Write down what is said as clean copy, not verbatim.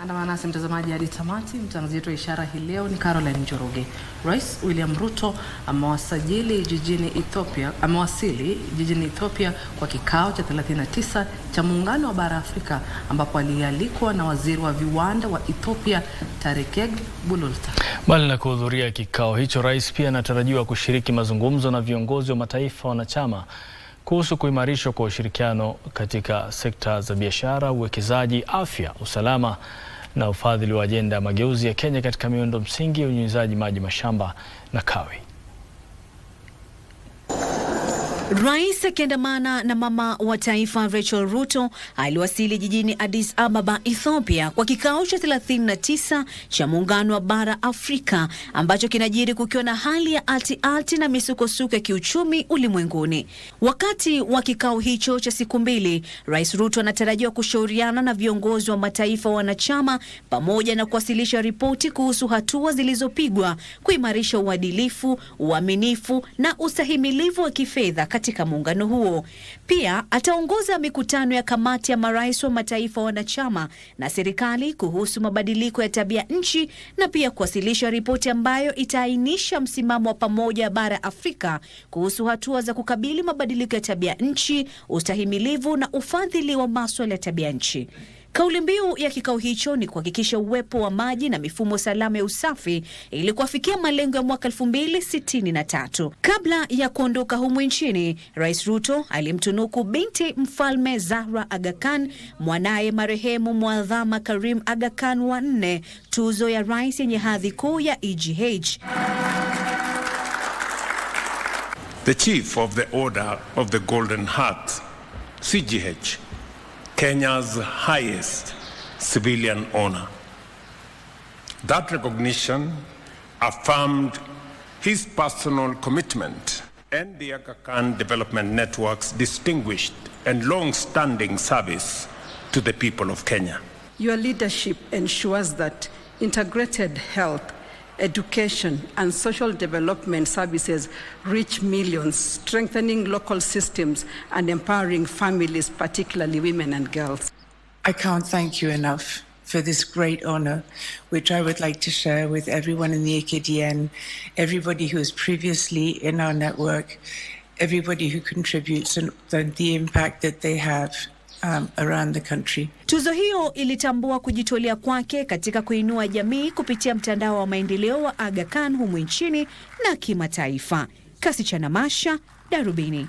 Andamana nasi mtazamaji hadi tamati. Mtangazaji wetu wa ishara hii leo ni Caroline Njoroge. Rais William Ruto amewasili jijini Ethiopia kwa kikao cha 39 cha Muungano wa Bara Afrika, ambapo alialikwa na waziri wa viwanda wa Ethiopia Tarekeg Bululta. Bali na kuhudhuria kikao hicho, rais pia anatarajiwa kushiriki mazungumzo na viongozi wa mataifa wanachama kuhusu kuimarishwa kwa ushirikiano katika sekta za biashara, uwekezaji, afya, usalama na ufadhili wa ajenda ya mageuzi ya Kenya katika miundo msingi ya unyunyizaji maji, mashamba na kawi. Rais akiandamana na mama wa taifa Rachel Ruto aliwasili jijini Addis Ababa, Ethiopia kwa kikao cha 39 cha Muungano wa Bara Afrika, ambacho kinajiri kukiwa na hali ya ati na misukosuko ya kiuchumi ulimwenguni. Wakati wa kikao hicho cha siku mbili, Rais Ruto anatarajiwa kushauriana na viongozi wa mataifa wanachama pamoja na kuwasilisha ripoti kuhusu hatua zilizopigwa kuimarisha uadilifu, uaminifu na ustahimilivu wa kifedha katika muungano huo. Pia ataongoza mikutano ya kamati ya marais wa mataifa wanachama na serikali kuhusu mabadiliko ya tabia nchi, na pia kuwasilisha ripoti ambayo itaainisha msimamo wa pamoja wa bara Afrika kuhusu hatua za kukabili mabadiliko ya tabia nchi, ustahimilivu na ufadhili wa masuala ya tabia nchi. Kauli mbiu ya kikao hicho ni kuhakikisha uwepo wa maji na mifumo salama ya usafi ili kufikia malengo ya mwaka 2063. Kabla ya kuondoka humu nchini, Rais Ruto alimtunuku binti Mfalme Zahra Aga Khan, mwanaye marehemu Mwadhama Karim Aga Khan wa 4, tuzo ya rais yenye hadhi kuu ya EGH. The Chief of the Order of the Golden Heart, CGH, Kenya's highest civilian honor. That recognition affirmed his personal commitment and the Aga Khan Development Network's distinguished and long-standing service to the people of Kenya. Your leadership ensures that integrated health, education and social development services reach millions, strengthening local systems and empowering families, particularly women and girls. I can't thank you enough for this great honor, which I would like to share with everyone in the AKDN, everybody who is previously in our network, everybody who contributes, and the impact that they have around the country. Tuzo hiyo ilitambua kujitolea kwake katika kuinua jamii kupitia mtandao wa maendeleo wa Aga Khan humu nchini na kimataifa. Kasi cha Namasha, Darubini.